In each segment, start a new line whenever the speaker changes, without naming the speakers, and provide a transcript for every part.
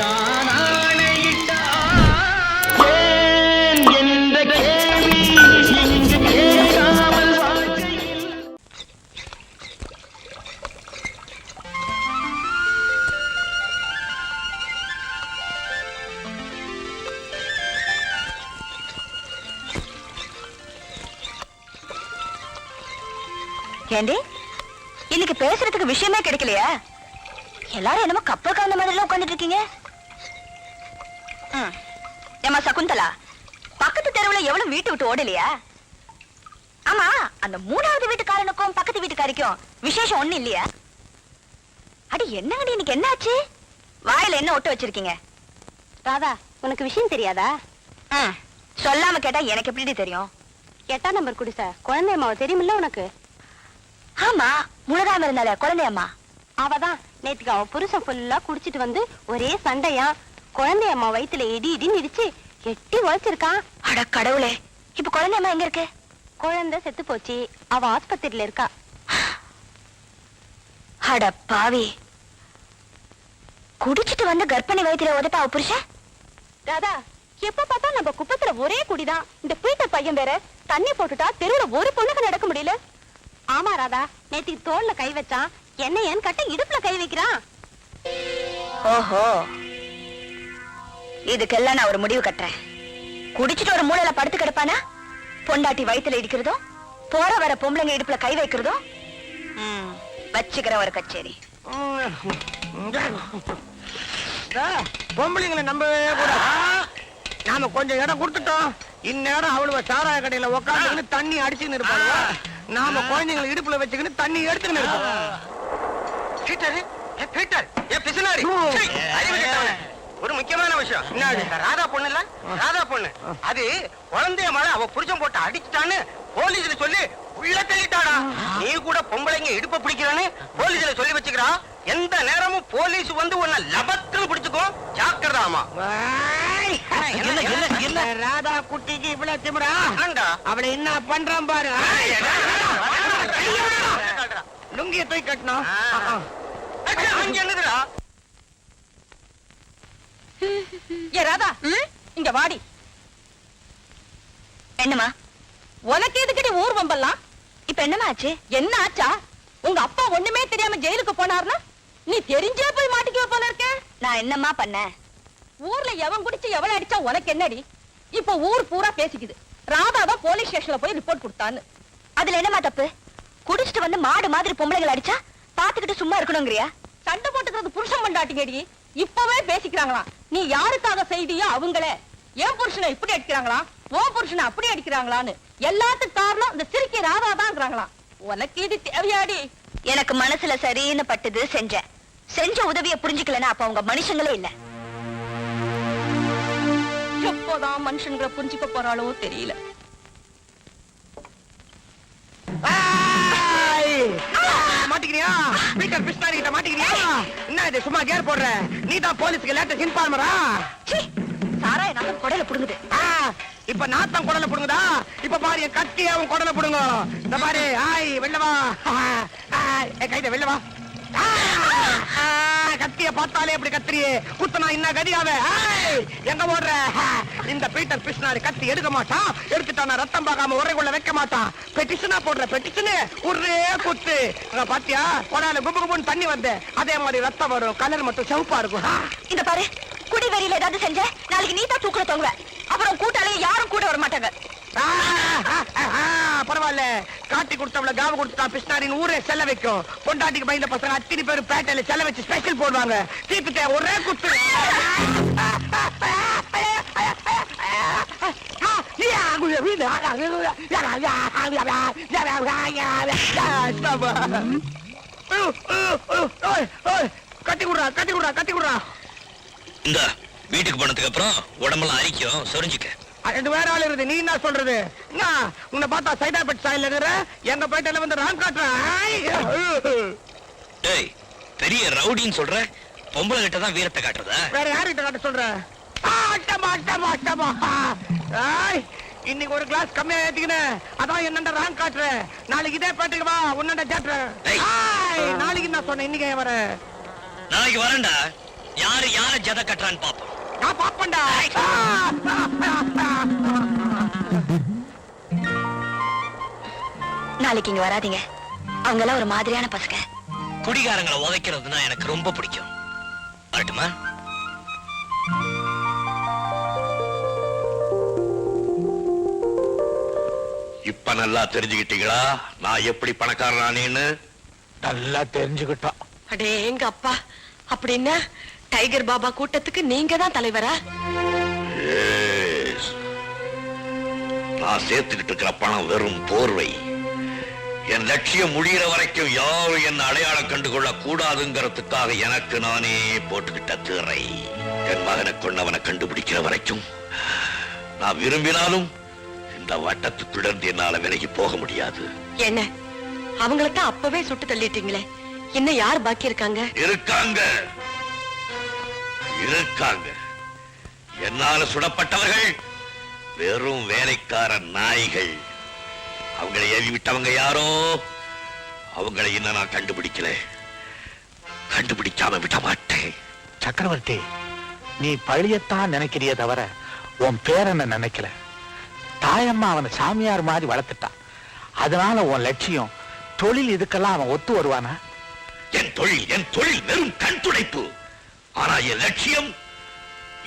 நான் ஏன் என்ற கேள்வி இங்கு கேட்காமல் வாழ்க்கையில்
ஏண்டி இன்னைக்கு பேசுறதுக்கு விஷயமே கிடைக்கலையா? எல்லாரும் என்னமோ கப்பல் கலந்த மாதிரி உட்காந்துட்டு இருக்கீங்க. ஏமா சகுந்தலா, பக்கத்து தெருவுல எவ்வளவு வீட்டு விட்டு ஓடலையா? ஆமா, அந்த மூணாவது வீட்டுக்காரனுக்கும் பக்கத்து வீட்டுக்காரிக்கும் விசேஷம் ஒண்ணு இல்லையா? அடி என்னங்கடி இன்னைக்கு என்ன ஆச்சு? வாயில என்ன ஒட்டு வச்சிருக்கீங்க?
ராதா, உனக்கு விஷயம் தெரியாதா?
சொல்லாம கேட்டா எனக்கு எப்படி தெரியும்?
8ஆம் நம்பர் குடிசை குழந்தை அம்மாவை தெரியுமில்ல உனக்கு?
ஆமா, முழுகாம இருந்தால குழந்தை அம்மா.
அவதான் நேத்துக்கு அவன் புருஷன் ஃபுல்லா குடிச்சிட்டு வந்து ஒரே சண்டையா. குழந்தை அம்மா வயித்துல இடி இடின்னு இடிச்சு எட்டி உழைச்சிருக்கான்.
அட கடவுளே, இப்ப குழந்தை அம்மா எங்க இருக்கு?
குழந்தை செத்து போச்சு, அவ ஆஸ்பத்திரியில இருக்கா.
அட பாவி, குடிச்சிட்டு வந்து கர்ப்பிணி வயித்துல உதப்பா அவ புருஷன்?
ராதா, எப்ப பார்த்தா நம்ம குப்பத்துல ஒரே குடிதான். இந்த பீட்டர் பையன் வேற தண்ணி போட்டுட்டா தெருவுல ஒரு பொண்ணுக்கு நடக்க முடியல. ஆமா ராதா, நேத்துக்கு தோல்ல கை வச்சான், என்ன ஏன் கட்ட இடுப்புல கை வைக்கிறான்.
ஓஹோ, இதுக்கெல்லாம் நான் ஒரு முடிவு கட்டுறேன். குடிச்சிட்டு ஒரு மூலையில படுத்து கிடப்பானா, பொண்டாட்டி வயித்துல இடிக்கிறதும் போற வர பொம்பளைங்க இடுப்புல கை வைக்கிறதும் வச்சுக்கிற ஒரு கச்சேரி.
பொம்பளைங்களை நம்பவே கூட நாம கொஞ்சம் இடம் கொடுத்துட்டோம். இந்நேரம் அவ்வளவு சாராய கடையில உட்காந்து தண்ணி அடிச்சுன்னு இருப்பாங்க. நாம குழந்தைங்களை இடுப்புல வச்சுக்கின்னு தண்ணி எடுத்துக்கின்னு இருப்போம்.
ஒரு முக்கியமான விஷயம், ராதா பொண்ணு இல்ல, ராதா பொண்ணு அது குழந்தைய மேல அவ புருஷன் போட்டு அடிச்சுட்டான்னு போலீஸ்ல சொல்லி உள்ள தள்ளிட்டாடா. நீ கூட பொம்பளைங்க இடுப்ப பிடிக்கிறான்னு போலீஸ்ல சொல்லி வச்சுக்கிறா. எந்த நேரமும் போலீஸ் வந்து உன்னை லபத்துன்னு பிடிச்சுக்கோ, ஜாக்கிரதாமா.
ராதா குட்டிக்கு இவ்வளவு திமிரா? அவளை என்ன பண்றான் பாரு. லுங்கிய தூக்கி கட்டணும்.
என்னதுடா?
ஏ ராதா, இங்க வாடி. என்னமா உனக்கு எதுக்கடி ஊர் வம்பல்லாம்? இப்ப என்னமா ஆச்சு? என்ன ஆச்சா? உங்க அப்பா ஒண்ணுமே தெரியாம ஜெயிலுக்கு போனார்னா நீ தெரிஞ்சே போய் மாட்டிக்குவ போல இருக்க. நான் என்னமா பண்ணேன்? ஊர்ல எவன் குடிச்சு எவன் அடிச்சா உனக்கு என்னடி? இப்ப ஊர் பூரா பேசிக்குது, ராதா தான் போலீஸ் ஸ்டேஷன்ல போய் ரிப்போர்ட் கொடுத்தான்னு. அதுல என்னமா தப்பு? குடிச்சிட்டு வந்து மாடு மாதிரி பொம்பளைகள் அடிச்சா பாத்துக்கிட்டு சும்மா இருக்கணுங்கிறியா? சண்டை போட்டுக்கிறது புருஷன் பண்டாட்டிங்கடி. இப்பவே பேசிக்கிறாங்களாம், நீ யாருக்காக செய்தியோ அவங்களே. என் புருஷனை இப்படி அடிக்கிறாங்களா, உன் புருஷனை அப்படி அடிக்கிறாங்களான்னு எல்லாத்துக்கும் காரணம் இந்த சிரிக்கி ராதா தான்ங்கறாங்களாம். உனக்கு இது தேவையாடி? எனக்கு மனசுல சரின்னு பட்டுது, செஞ்சேன். செஞ்ச உதவியை புரிஞ்சுக்கலன்னா அப்ப அவங்க மனுஷங்களே இல்ல. எப்போதான் மனுஷங்களை புரிஞ்சுக்க போறாளோ தெரியல.
மாட்டிக்கிறியா? பீட்டர் பிஸ்னாரி கிட்ட மாட்டிக்கிறியா? என்ன இது சும்மா கேர் போடுற? நீ தான் போலீஸ்க்கு லேட்டஸ்ட் இன்ஃபார்மரா?
சாராய நம்ம குடல புடுங்குது.
இப்ப நாத்தம் குடல புடுங்குதா? இப்ப பாரு என் கத்தி அவன் குடல புடுங்க. இந்த பாரு, ஆய் வெள்ளவா, கைத வெள்ளவா. கத்திய பார்த்தாலே எப்படி கத்திரியே குத்தனா என்ன கதியாவே? எங்க ஓடுற? இந்த பீட்டர் பிஸ்னாரி கத்தி எடுக்க மாட்டான், எடுத்துட்டானா ரத்தம் பார்க்காம உரைக்குள்ள வைக்க மாட்டான். பெட்டிஷனா போடுற பெட்டிஷனு ஒரே குத்து. பாத்தியா, கொடால கும்பு கும்புன்னு தண்ணி வந்து அதே மாதிரி ரத்தம் வரும், கலர் மட்டும் சிவப்பா இருக்கும்.
இந்த பாரு, குடி வெறியில ஏதாவது செஞ்ச நாளைக்கு நீ தான் தூக்குற தொங்குவ. அப்புறம் கூட்டாளிய யாரும் கூட வர மாட்டாங்க.
பரவாயில்ல, காட்டி கொடுத்தவள காவ கொடுத்தா பிஸ்னாரின் ஊரே செல்ல வைக்கும். பொண்டாட்டிக்கு பயந்த பசங்க அத்தனை பேர் பேட்டையில செல்ல வச்சு ஸ்பெஷல் போடுவாங்க. தீர்த்துட்ட ஒரே குத்து. கட்டி குடுறா, கட்டி குடுறா, கட்டி குடுறா.
இந்த வீட்டுக்கு போனதுக்கு அப்புறம் உடம்பெல்லாம் அரிக்கும், சொரிஞ்சுக்க.
ரெண்டு வேற ஆள் இருக்குது, நீ என்ன சொல்றது? உன்னை பார்த்தா சைதாபேட் சாயில இருக்கிற, எங்க பேட்டையில வந்து ராம் காட்டுறேன்.
பெரிய ரவுடின்னு சொல்ற, பொம்பளை கிட்ட தான் வீரத்தை காட்டுறதா?
வேற யாருகிட்ட காட்ட சொல்ற? இன்னைக்கு ஒரு கிளாஸ் கம்மியா ஏத்திக்கினேன், அதான் என்னண்ட ராங் காட்டுறேன். நாளைக்கு இதே பேட்டைக்கு வா, உன்னண்ட சேட்டுறேன். நாளைக்கு நான் சொன்னேன், இன்னைக்கு வர.
நாளைக்கு வரேன்டா.
யாரு யார ஜத கட்டுறான்னு பாப்போம்.
நான் பாப்பண்டா.
நாளைக்கு இங்க வராதீங்க. அவங்க எல்லாம் ஒரு மாதிரியான பசங்க.
குடிகாரங்களை உதைக்கிறதுனா எனக்கு ரொம்ப பிடிக்கும். வரட்டுமா?
இப்ப நல்லா தெரிஞ்சுக்கிட்டீங்களா நான் எப்படி பணக்காரனானேன்னு?
நல்லா தெரிஞ்சுக்கிட்டோம்.
அடே எங்க அப்பா, அப்படின்னா டைகர் பாபா கூட்டத்துக்கு நீங்க தான் தலைவரா?
Yes. நான் சேர்த்துக்கிட்டு இருக்கிற பணம் வெறும் போர்வை. என் லட்சியம் முடிகிற வரைக்கும் யாரும் என்ன அடையாளம் கண்டுகொள்ள கூடாதுங்கிறதுக்காக எனக்கு நானே போட்டுக்கிட்ட திரை. என் மகனை கொண்டவனை கண்டுபிடிக்கிற வரைக்கும் நான் விரும்பினாலும் இந்த வட்டத்துக்குடன் என்னால விலகி போக முடியாது.
என்ன அவங்களத்தான் அப்பவே சுட்டு தள்ளிட்டீங்களே, இன்னும் யார் பாக்கி இருக்காங்க?
இருக்காங்க இருக்காங்க. என்னால சுடப்பட்டவர்கள் வெறும் வேலைக்கார நாய்கள். அவங்களை ஏவி விட்டவங்க யாரோ, அவங்களை இன்னும் நான் கண்டுபிடிக்கல. கண்டுபிடிக்காம விட மாட்டேன்.
சக்கரவர்த்தி, நீ பழியத்தான் நினைக்கிறிய தவிர உன் பேரனை நினைக்கல. தாயம்மா அவனை சாமியார் மாதிரி வளர்த்துட்டான். அதனால உன் லட்சியம் தொழில், இதுக்கெல்லாம் அவன் ஒத்து வருவானா?
என் தொழில் வெறும் கண் துடைப்பு. ஆனா என் லட்சியம்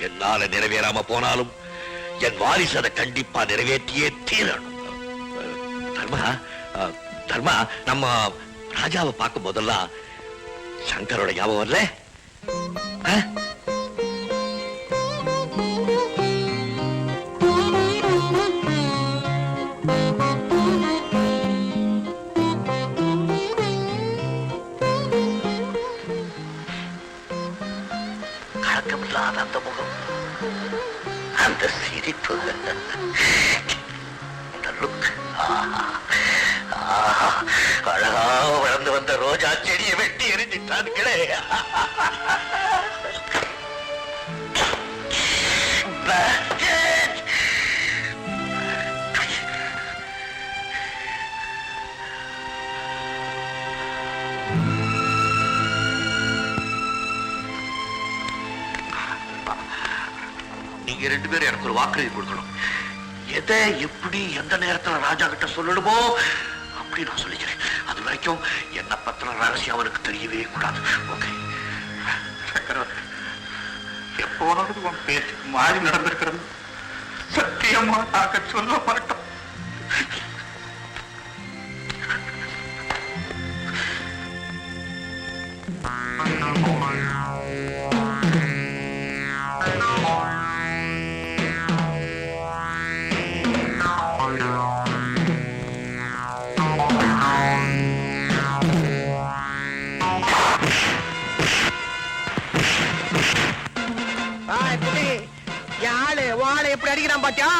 என்னால நிறைவேறாம போனாலும் என் வாரிசு அதை கண்டிப்பா நிறைவேற்றியே தீரணும். தர்மா, நம்ம ராஜாவை பார்க்கும் போதெல்லாம் சங்கரோட ஞாபகம் வரல? கலக்கமில்லாத அந்த முகம், அந்த சிரிப்பு, அந்த லுக். அழகா வளர்ந்து வந்த ரோஜா செடியை வெட்டி எரிஞ்சிட்டான்களே. நீங்க ரெண்டு பேரும் எனக்கு ஒரு வாக்குறுதி கொடுக்கணும். எதை எப்படி எந்த நேரத்துல ராஜா கிட்ட சொல்லணுமோ அப்படி நான் சொல்லிக்கிறேன். அது வரைக்கும் என்ன பத்தின ரகசியம் அவனுக்கு தெரியவே கூடாது. ஓகே? எப்போனாலும் உன் பேச்சுக்கு மாறி நடந்திருக்கிறது. சத்தியமா நாங்க சொல்ல மாட்டோம்.
வாழை எப்படி அடிக்கிறான் பாத்தியா?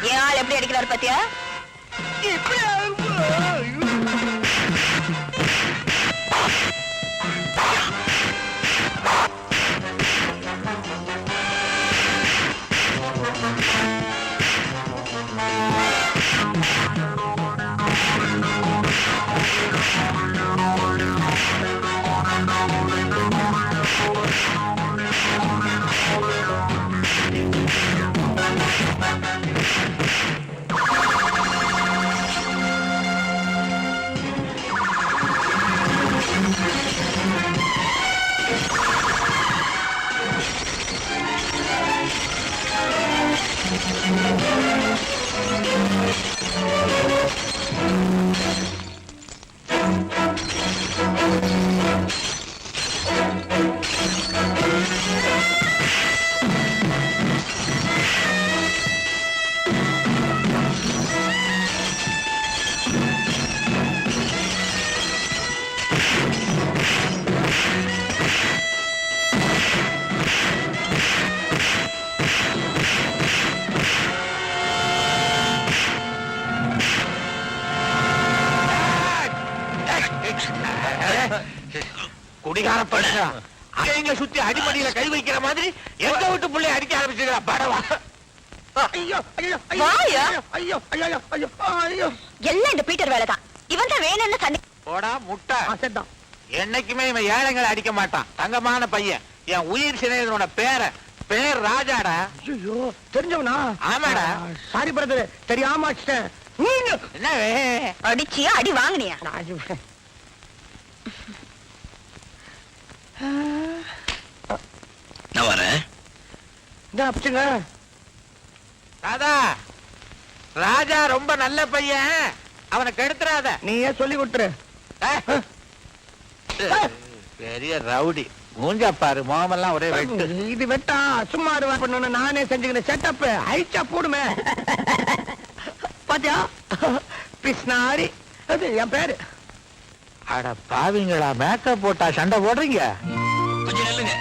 என் ஆள் எப்படி அடிக்கிறாரு பாத்தியா?
குடிகார படுங்க அங்க சுத்தி அடிமடியில கை வைக்கிற மாதிரி எங்க வீட்டு புள்ளை அடிக்க ஆரம்பிச்சுக்கிறா படவா. ஐயோ ஐயோ
வாயா?
ஐயோ ஐயோ ஐயோ ஐயோ
எல்லாம் இந்த பீட்டர் வேலைதான். இவன் தான் வேணும்னு சண்டை.
போடா முட்டை.
செத்தான்.
என்னைக்குமே இவன் ஏழைங்களை அடிக்க மாட்டான். தங்கமான பையன். என் உயிர் சிநேகிதனோட பேர் ராஜாடா.
ஐயோ தெரிஞ்சவனா?
ஆமாடா.
சாரி பிரதர், தெரியாம அடிச்சிட்டேன்.
என்ன
அடிச்சியா அடி வாங்கினியா?
நான் வரேன்.
அப்படிங்க
ராதா, ராஜா ரொம்ப நல்ல பையன், அவனை கெடுத்துறாத.
நீயே சொல்லி கொடுத்துரு.
பெரிய ரவுடி. மூஞ்சா பாரு, முகமெல்லாம் ஒரே வெட்டு.
இது வெட்டா சும்மா பண்ணு, நானே செஞ்சுக்கிறேன். செட்டப் ஐச்சா போடுமே. பாத்தியா பிஸ்னாரி, அது என் பேரு.
அட பாவிங்களா, மேக்கப் போட்டா சண்டை போடுறீங்க?
கொஞ்சம் நில்லுங்க.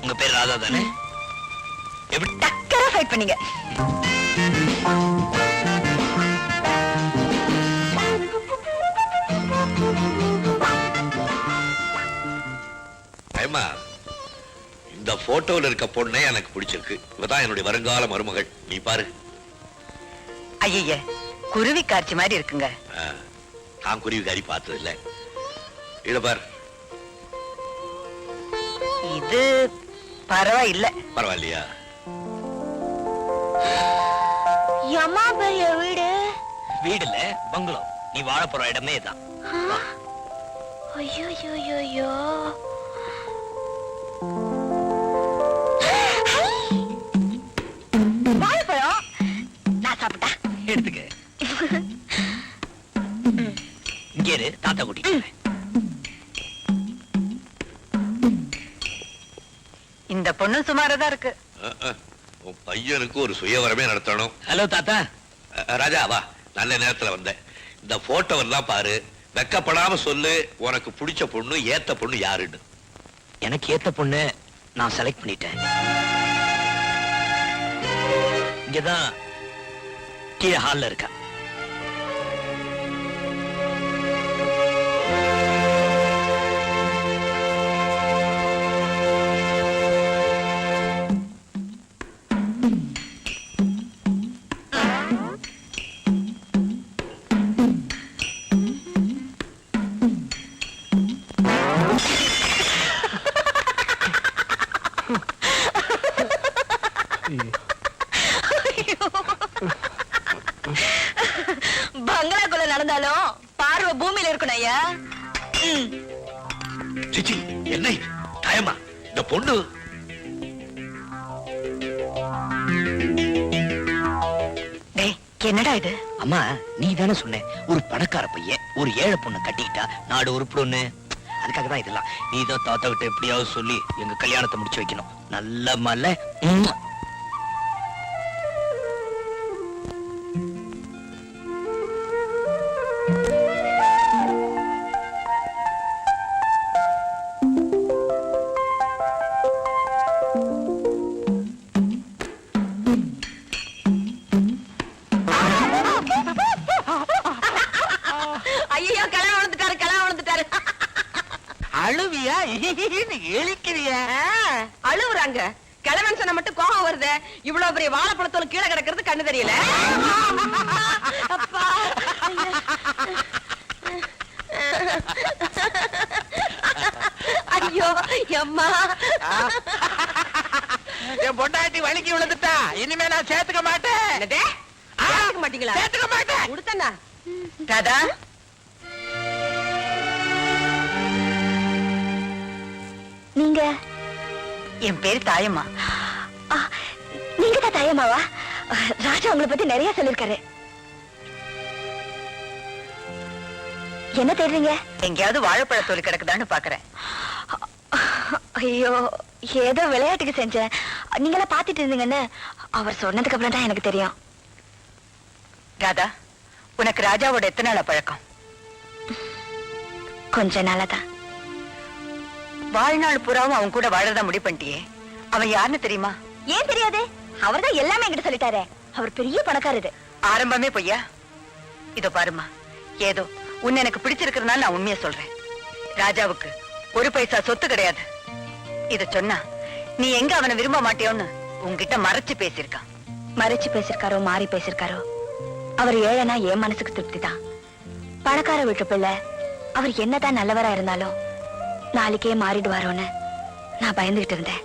உங்க பேர் ராதா தானே? எப்படி
டக்கரா ஃபைட் பண்ணீங்க.
ஏம்மா, இந்த போட்டோல இருக்க பொண்ணே எனக்கு பிடிச்சிருக்கு. இவதான் என்னுடைய வருங்கால மருமகள். நீ பாரு.
ஐய, குருவி காட்சி மாதிரி இருக்குங்க.
நான் குருவிகாரி பார்த்தது இல்ல. இத பாரு.
இது பரவாயில்ல.
பரவாயில்லையா?
எம்மா பெரிய வீடு.
வீடு இல்ல, பங்களோ. நீ வாழ போற இடமே தான்.
ஐயோ ஐயோ ஐயோ.
வாழைப்பழம் நான் சாப்பிட்டா
எடுத்துக்க. இங்க இரு, தாத்தா கூட்டிட்டு வரேன்.
இந்த பொண்ணு சுமாரதான் இருக்கு.
உன் பையனுக்கு ஒரு சுயவரமே நடத்தணும்.
ஹலோ தாத்தா.
ராஜா வா, நல்ல நேரத்துல வந்தேன். இந்த போட்டோ எல்லாம் பாரு, வெக்கப்படாம சொல்லு, உனக்கு பிடிச்ச பொண்ணு ஏத்த பொண்ணு யாருன்னு.
எனக்கு ஏத்த பொண்ணு நான் செலக்ட் பண்ணிட்டேன். இங்கதான் கீழே ஹால்ல இருக்கா.
பங்களாக்குள்ள நடந்தாலும் பார்வை பூமியில இருக்கணும் ஐயா.
சிச்சி, என்ன இது? தாயம்மா, இந்த பொண்ணு
என்னடா இது?
அம்மா, நீ தானே சொன்ன ஒரு பணக்கார பையன் ஒரு ஏழை பொண்ணை கட்டிக்கிட்டா நாடு உருப்பிடுன்னு. அதுக்காக தான் இதெல்லாம். நீ தான் தாத்தா கிட்ட எப்படியாவது சொல்லி எங்க கல்யாணத்தை முடிச்சு வைக்கணும். நல்ல மல்ல.
ஐயோ, கிளம்ப வந்துட்டாரு.
அழுவியா? எழிக்கிறிய?
அழுவுறாங்க. கிழவன் சொன்ன மட்டும் கோபம் வருது. இவ்வளவு பெரிய வாழைப்பழத்தோல் கீழே கிடக்கிறது கண்ணு தெரியல. அப்பா. ஐயோ அம்மா.
என் பொண்டாட்டி வலிக்கு விழுந்துட்டா. இனிமே நான் சேர்த்துக்க மாட்டேன்.
சேர்த்துக்க மாட்டீங்களா?
சேர்த்துக்க மாட்டேன்.
கொடுத்தண்ணா. தாதா,
நீங்க?
என் பேரு தாயம்மா.
நீங்க தான் தாயம்மாவா? ராஜா உங்களை பத்தி நிறைய சொல்லிருக்காரு. என்ன தேடுறீங்க?
எங்கேயாவது வாழைப்பழத்தோல் கிடக்குதான்னு பாக்குறேன்.
ஐயோ, ஏதோ விளையாட்டுக்கு செஞ்சேன். நீங்களா பாத்துட்டு இருந்தீங்கன்னு அவர் சொன்னதுக்கு அப்புறம் தான் எனக்கு தெரியும்.
ராதா, உனக்கு ராஜாவோட எத்தனை நாளா பழக்கம்?
கொஞ்ச நாளாதான்.
வாழ்நாள் பூராவும் அவன் கூட வாழறதா முடிவு பண்ணிட்டியே. அவன் யாருன்னு தெரியுமா?
ஏன் தெரியாது? அவர்தான் எல்லாமே என்கிட்ட சொல்லிட்டாரே. அவர் பெரிய பணக்காரரு.
ஆரம்பமே பொய்யா? இதோ பாருமா, ஏதோ உன்னை எனக்கு பிடிச்சிருக்கிறதுனால நான் உண்மையை சொல்றேன். ராஜாவுக்கு ஒரு பைசா சொத்து கிடையாது. இத சொன்னா நீ எங்க அவனை விரும்ப மாட்டியோன்னு உன்கிட்ட மறைச்சு பேசியிருக்கான். மறைச்சு பேசிருக்காரோ மாறி பேசிருக்காரோ, அவர் ஏழைனா என் மனசுக்கு திருப்தி தான். பணக்கார வீட்டு பிள்ளை அவர் என்னதான் நல்லவரா இருந்தாலும் நாளைக்கே மாறிடுவாரோன்னு நான் பயந்துகிட்டு இருந்தேன்.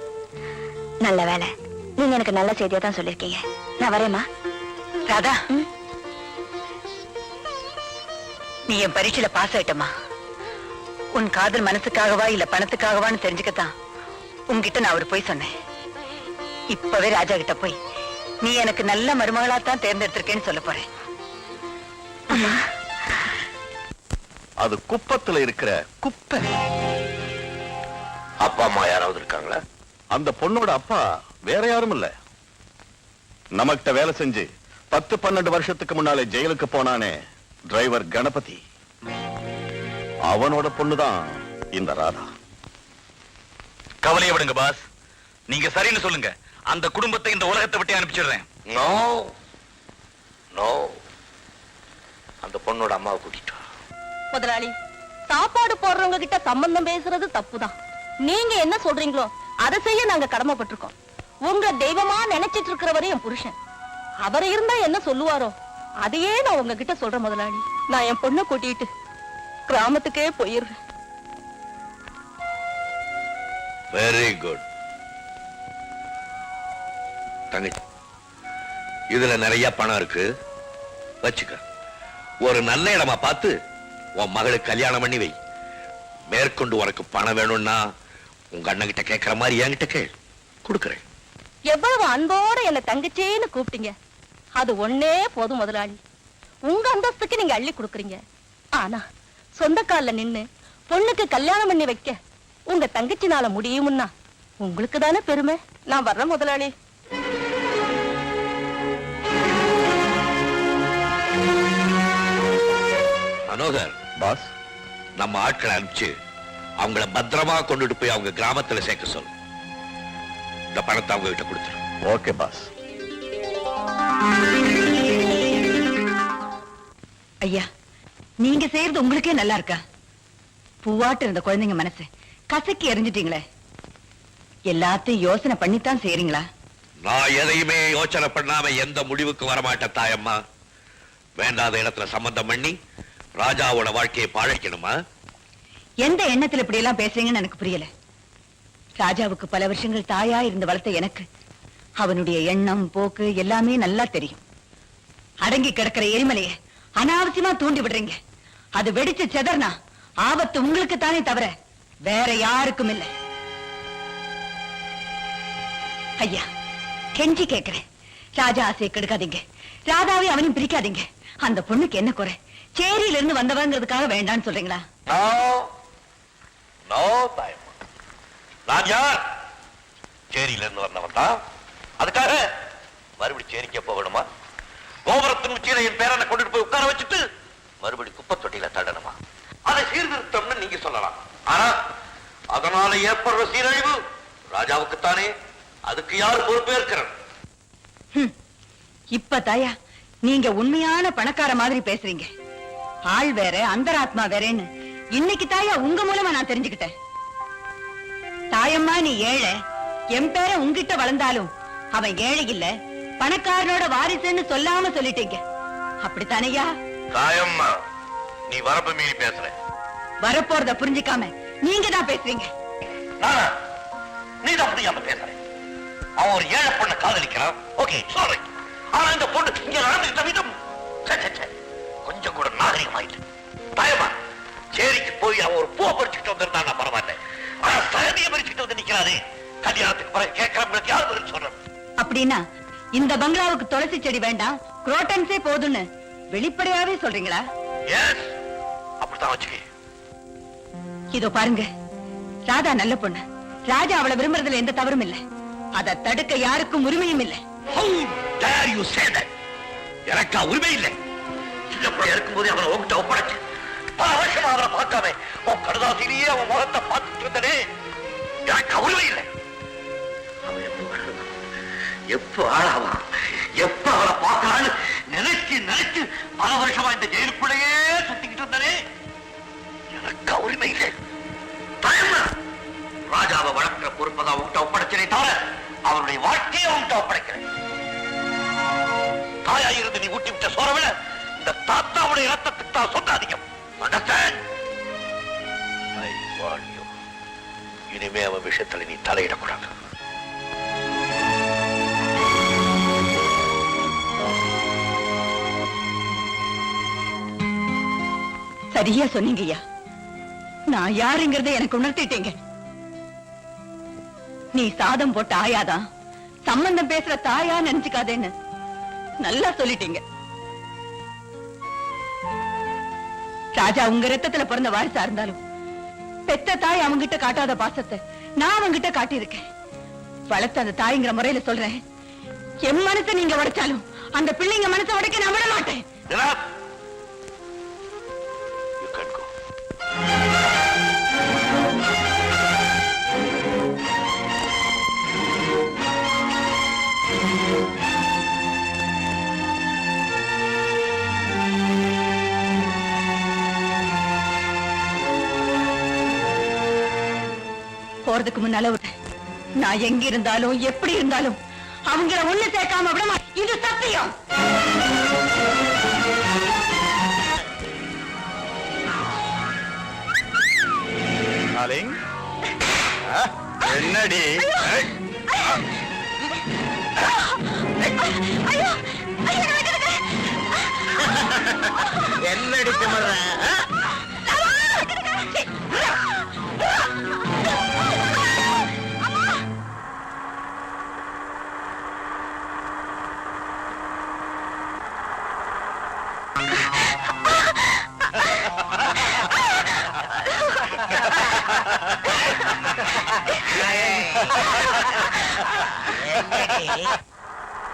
நல்ல வேலை, நீங்க எனக்கு நல்ல செய்தியா தான் சொல்லிருக்கீங்க. நான் வரேம்மா. ராதா, நீ என் பரீட்சையில பாஸ் ஆயிட்டமா. உன் காதல் மனசுக்காகவா இல்ல பணத்துக்காகவான்னு தெரிஞ்சுக்கத்தான் உன்கிட்ட நான் ஒரு போய் சொன்னேன். இப்பவே ராஜா கிட்ட போய் நீ எனக்கு நல்ல மருமகளாத்தான் தேர்ந்தெடுத்திருக்கேன்னு சொல்ல போறேன்.
அது குப்பத்துல இருக்கிற குப்பை.
அப்பா அம்மா யாராவது இருக்காங்களா?
அந்த பொண்ணோட அப்பா வேற யாரும் இல்ல, நமக்கிட்ட வேலை செஞ்சு 10-12 வருஷத்துக்கு முன்னாலே ஜெயிலுக்கு போனானே டிரைவர் கணபதி, அவனோட பொண்ணுதான் இந்த ராதா.
கவலையை விடுங்க பாஸ், நீங்க சரின்னு சொல்லுங்க. அந்த குடும்பத்தை இந்த உலகத்தை விட்டு அனுப்பிச்சிடுறேன்.
நோ நோ, அந்த பொண்ணோட அம்மாவை கூட்டிட்டு வா.
முதலாளி, சாப்பாடு போடுறவங்க கிட்ட சம்பந்தம் பேசுறது தப்புதான். நீங்க என்ன சொல்றீங்களோ அதை செய்ய நாங்க கடமைப்பட்டிருக்கோம். உங்க தெய்வமா நினைச்சிட்டு இருக்கிறவரே என் புருஷன். அவரை இருந்தா என்ன சொல்லுவாரோ அதையே நான் உங்ககிட்ட சொல்றேன் முதலாளி. நான் என் பொண்ணை கூட்டிட்டு கிராமத்துக்கே போயிடுறேன்.
வெரி குட் தங்கச்சி, இதுல நிறைய பணம் இருக்கு, வச்சுக்க. ஒரு நல்ல இடமா பார்த்து உன் மகளுக்கு கல்யாணம் பண்ணி வை. மேற்கொண்டு உனக்கு பணம் வேணும்னா உங்க அண்ணன் கிட்ட கேட்கிற மாதிரி என்கிட்ட கேள், கொடுக்கறேன்.
எவ்வளவு அன்போட என்ன தங்கச்சேன்னு கூப்பிட்டீங்க, அது ஒன்னே போதும் முதலாளி. உங்க அந்தஸ்துக்கு நீங்க அள்ளி கொடுக்குறீங்க. ஆனா சொந்த கால்ல நின்னு பொண்ணுக்கு கல்யாணம் பண்ணி வைக்க உங்க தங்கச்சினால முடியும்னா உங்களுக்கு தானே பெருமை. நான் வர்றேன் முதலாளி.
மனோகர்
பாஸ்,
நம்ம ஆட்களை அனுப்பிச்சு அவங்கள பத்திரமா கொண்டுட்டு போய் அவங்க கிராமத்துல சேர்க்க சொல்லு. இந்த பணத்தை அவங்க கிட்ட கொடுத்துரு.
Okay boss.
ஐயா, நீங்க செய்யறது உங்களுக்கே நல்லா இருக்கா? பூவாட்டு இருந்த குழந்தைங்க மனசு கசக்கி எறிஞ்சிட்டீங்களே. எல்லாத்தையும் யோசனை பண்ணித்தான் செய்யறீங்களா?
நான் எதையுமே யோசனை பண்ணாம எந்த முடிவுக்கு வரமாட்டேன் தாயம்மா. வேண்டாத இடத்துல சம்பந்தம் பண்ணி ராஜாவோட வாழ்க்கையை பாழைக்கணுமா?
எந்த எண்ணத்துல இப்படி எல்லாம் பேசுறீங்கன்னு எனக்கு புரியல. ராஜாவுக்கு பல வருஷங்கள் தாயா இருந்து வளர்த்த எனக்கு அவனுடைய எண்ணம் போக்கு எல்லாமே நல்லா தெரியும். அடங்கி கிடக்கிற எரிமலையை அனாவசியமா தூண்டி விடுறீங்க. அது வெடிச்சு செதறனா ஆபத்து உங்களுக்கு தானே தவிர வேற யாருக்கும் இல்லை. ஐயா, கெஞ்சி கேட்கிறேன், ராஜா ஆசையை கெடுக்காதீங்க, ராதாவை அவனையும் பிரிக்காதீங்க. அந்த பொண்ணுக்கு என்ன குறை? சேரியில இருந்து வந்தவங்கிறதுக்காக வேண்டான்னு சொல்றீங்களா?
நான் யார்? சேரியில இருந்து வந்தவன் தான். அதுக்காக மறுபடி சேரிக்க போகணுமா? கோபுரத்தின் உச்சியில என் பேரனை கொண்டுட்டு போய் உட்கார வச்சுட்டு மறுபடி குப்பை தொட்டியில தள்ளணுமா? அதை சீர்திருத்தம்னு நீங்க சொல்லலாம். ஆனா அதனால ஏற்படுற சீரழிவு ராஜாவுக்குத்தானே. அதுக்கு யார் பொறுப்பேற்கிறார்?
இப்ப தாயா நீங்க உண்மையான பணக்கார மாதிரி பேசுறீங்க. ஆள் வேற அந்தராத்மா வேறேன்னு இன்னைக்கு தாயா உங்க மூலமா நான் தெரிஞ்சுக்கிட்டேன். தாயம்மா, நீ ஏழை, என் பேர உங்கிட்ட வளர்ந்தாலும் அவன் ஏழை இல்ல, பணக்காரனோட வாரிசுன்னு சொல்லாம சொல்லிட்டீங்க. அப்படித்தானையா?
தாயம்மா, நீ வரப்பு மீறி பேசுற.
வரப்போறத புரிஞ்சுக்காம நீங்க தான் பேசுறீங்க.
நீ தான் புரியாம பேசுற. அவன் ஒரு ஏழை பொண்ணை காதலிக்கிறான். Okay, sorry. ஆனா இந்த பொண்ணு இங்க நடந்துகிட்ட விதம் கொஞ்சம் கூட நாகரிகமாயிட்டு. தாயம்மா, சேரிக்கு போய் அவன் ஒரு பூ பறிச்சுட்டு வந்திருந்தா பரவாயில்ல. ஆனா சகதியை பறிச்சுட்டு வந்து நிக்கிறாரு. கல்யாணத்துக்கு பிறகு கேட்கிறவங்களுக்கு யார் பதில் சொல்ற?
அப்படின்னா இந்த பங்களாவுக்கு துளசி செடி வேண்டாம், குரோட்டன்ஸே போதும்னு வெளிப்படையாவே சொல்றீங்களா?
எஸ், அப்படித்தான் வச்சுக்க.
இதோ பாருங்க, ராதா நல்ல பொண்ணு. ராஜா அவளை விரும்புறதுல எந்த தவறும் இல்லை. அதை தடுக்க யாருக்கும் உரிமையும் இல்லை.
How dare you say that? எனக்கா உரிமை இல்லை? சின்ன பிள்ளை இருக்கும்போது அவனை உங்ககிட்ட ஒப்படைச்சு பல வருஷமா அவனை பார்க்காம உன் கடுதாசிலேயே அவன் முகத்தை பார்த்துட்டு இருந்தனே, எனக்கு உரிமை இல்லை. அவன் எப்ப ஆளாவான், எப்ப அவனை பார்க்கலான்னு நினைச்சு நினைச்சு பல வருஷமா இந்த ஜெயிலுக்குள்ளேயே சுத்திக்கிட்டு இருந்தனே, எனக்கு உரிமை இல்லை. தாயம்மா, ராஜாவை வளர்க்கிற பொறுப்பதான் உங்கள்கிட்ட ஒப்படைச்சனே தவிர அவருடைய வாழ்க்கையை உங்கள்கிட்ட ஒப்படைக்கிறேன். தாயாயிருந்து நீ ஊட்டி விட்ட சோற விட இந்த தாத்தாவுடைய ரத்தத்துக்கு தான் சொந்த அதிகம். Understand? I warn you. இனிமே அவன் விஷயத்துல நீ தலையிடக்கூடாது.
சரியா சொன்னீங்க ஐயா. நான் யாருங்கிறத எனக்கு உணர்த்திட்டீங்க. நீ சாதம் போட்ட ஆயாதான் சம்பந்தம் பேசுற தாயா நினைச்சுக்காதேன்னு நல்லா சொல்லிட்டீங்க. ராஜா உங்க ரத்தத்துல பிறந்த வாரிசா இருந்தாலும் பெத்த தாய் அவங்கிட்ட காட்டாத பாசத்தை நான் அவங்கிட்ட காட்டியிருக்கேன். வளர்த்த அந்த தாய்ங்கிற முறையில சொல்றேன், என் மனசை நீங்க உடைச்சாலும் அந்த பிள்ளைங்க மனசை உடைக்க நான் விட மாட்டேன்.
You can go.
போறதுக்கு முன்னால நான் எங்க இருந்தாலும் எப்படி இருந்தாலும் அவங்கள ஒண்ணு சேர்க்காம விட மாட்டேன். இது சத்தியம்.
என்னடி
என்னடி திமிர?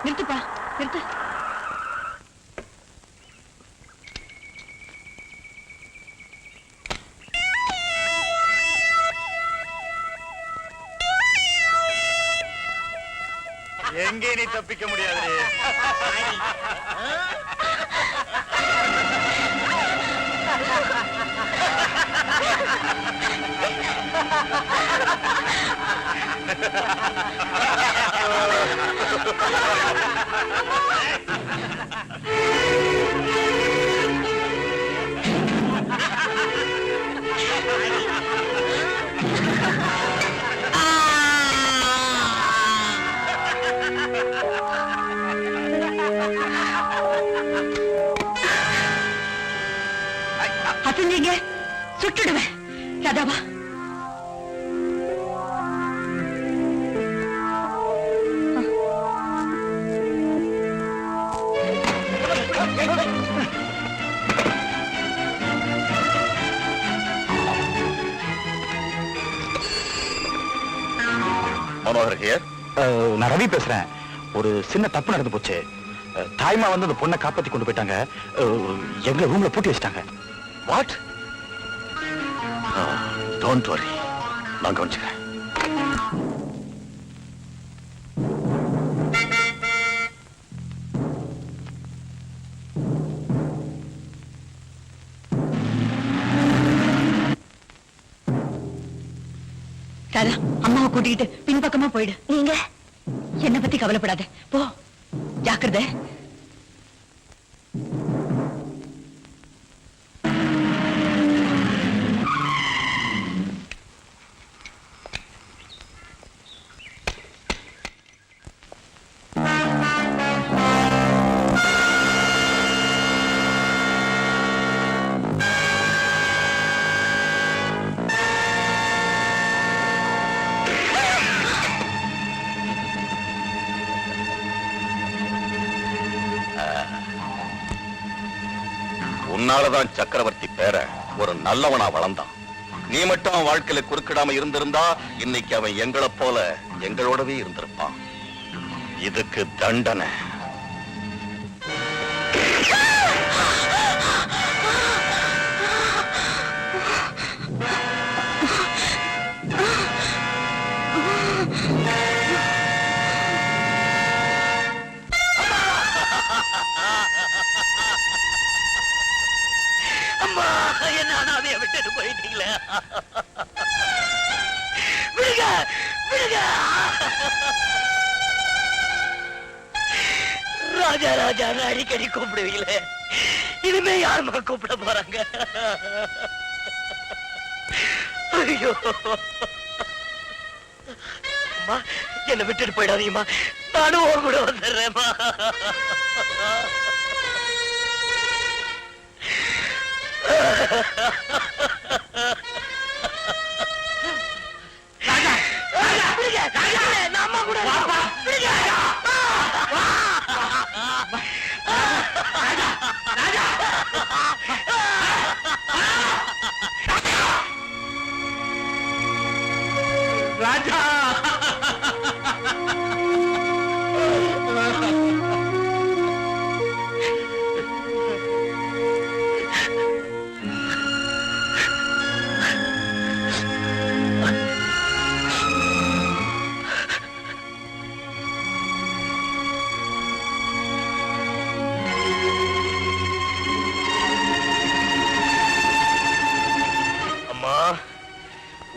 நிறுத்துப்பா, நிறுத்து.
எங்கே நீ தப்பிக்க முடியாது.
அசஞ்சீங்க சுட்டுடுவேன். ராதாவா,
மனோகர் ஹியர்.
நான் ரவி பேசுறேன். ஒரு சின்ன தப்பு நடந்து போச்சு. தாய்மா வந்து அந்த பொண்ணை காப்பாத்தி கொண்டு போயிட்டாங்க. எங்க ரூம்ல பூட்டி வச்சிட்டாங்க.
வாட்? டோன்ட் வரி, நான் கவனிச்சுக்கிறேன்.
ராதா, அம்மாவை கூட்டிக்கிட்டு பின்பக்கமா போயிடு. நீங்க என்ன பத்தி கவலைப்படாத, போ. ஜாக்கிரதை.
உன்னாலதான் சக்கரவர்த்தி பேர ஒரு நல்லவனா வளர்ந்தான். நீ மட்டும் அவன் வாழ்க்கையில குறுக்கிடாம இருந்திருந்தா இன்னைக்கு அவன் எங்களை போல எங்களோடவே இருந்திருப்பான். இதுக்கு தண்டனை.
அம்மா, என்ன அனாதைய விட்டுட்டு போயிட்டீங்களே. ராஜா ராஜான்னு அடிக்கடி கூப்பிடுவீங்களே, இனிமே யாருமா கூப்பிட போறாங்க? ஐயோ அம்மா, என்னை விட்டுட்டு போயிடாதீங்கம்மா, நானும் உன் கூட வந்துடுறேம்மா.
ராஜா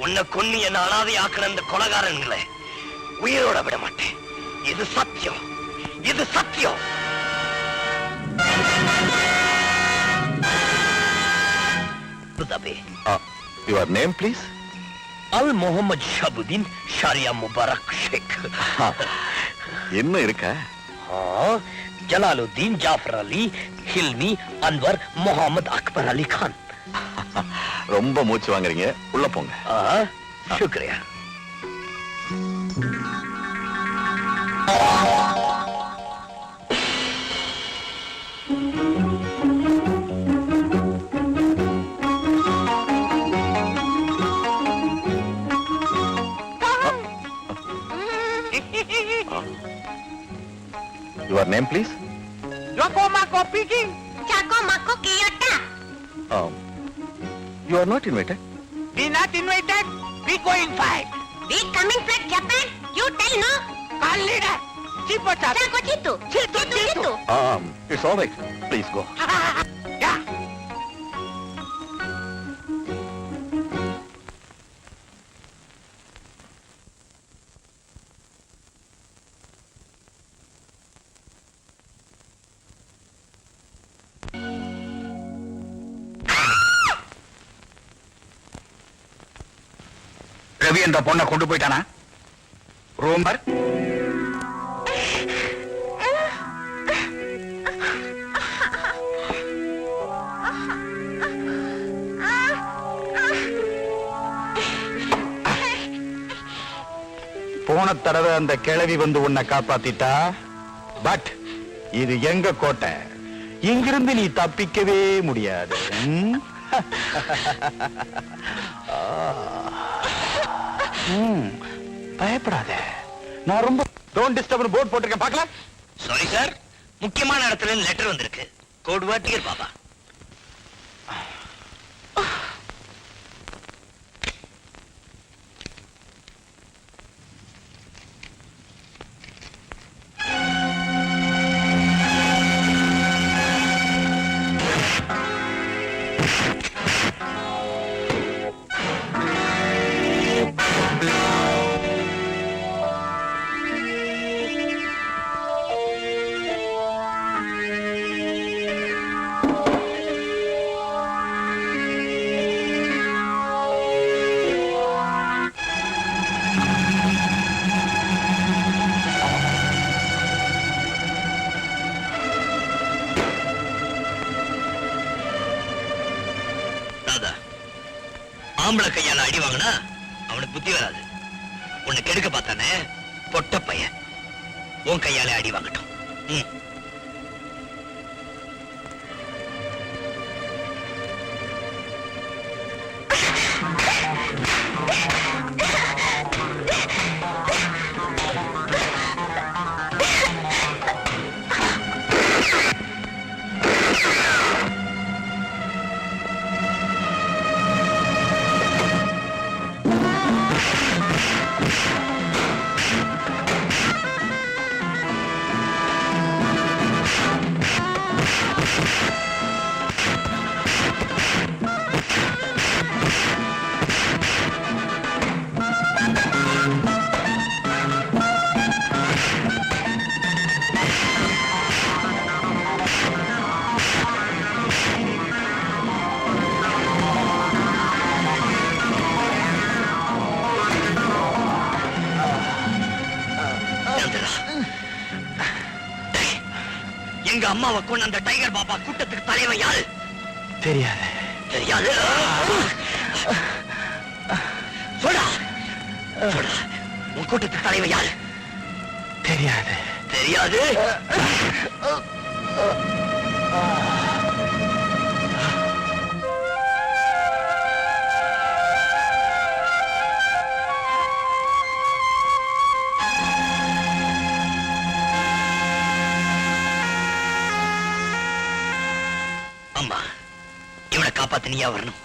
உன்னை கொன்னு என்ன அனாதை ஆக்கின அந்த கொலகாரன்களை உயிரோட விட மாட்டேன். இது சத்தியம், இது சத்தியம்.
Your name please?
Al Mohammed Shabuddin Shariya Mubarak Sheikh.
என்ன இருக்க?
ஜலாலுதீன் ஜாஃபர் அலி ஹில்மி அன்வர் முகமது அக்பர் அலி கான்.
ரொம்ப மூச்சு வாங்குறீங்க, உள்ள போங்க.
சுக்ரியா.
Your name please?
Yoko Mako speaking.
Chaco Maco Kiyota.
You are not invited.
We not invited. We going fight.
We coming from Japan. You tell no.
Call leader. Chipo chap.
Chaco Chitu.
Chitu, Chitu.
It's all right. Please go.
Yeah.
Ravi என்ற பொண்ணை கொண்டு போயிட்டானா? Rumour போன தடவை அந்த கிழவி வந்து உன்னை காப்பாத்திட்டா. பட் இது எங்க கோட்டை, இங்கிருந்து நீ தப்பிக்கவே முடியாது. பயப்படாத, நான் ரொம்ப டோன்ட் டிஸ்டர்ப் போர்ட் போட்டிருக்கேன், பார்க்கலாம்.
சாரி சார், முக்கியமான இடத்துல லெட்டர் வந்திருக்கு. Code word dear Baba. ஆம்பளை கையால அடி வாங்கினா அவனுக்கு புத்தி வராது. உன்னை கெடுக்க பார்த்தானே பொட்ட பையன், உன் கையால அடி வாங்கட்டும். எங்க அம்மாவை கொண்டு அந்த டைகர் பாபா கூட்டத்துக்கு தலைவன் யாரு?
தெரியாது.
தெரியாது? சொல்டா சொல்டா, உன் கூட்டத்துக்கு தலைவன் யாரு?
தெரியாது.
தெரியாது? அம்மா, இவனை காப்பாத்த நீயா வரணும்.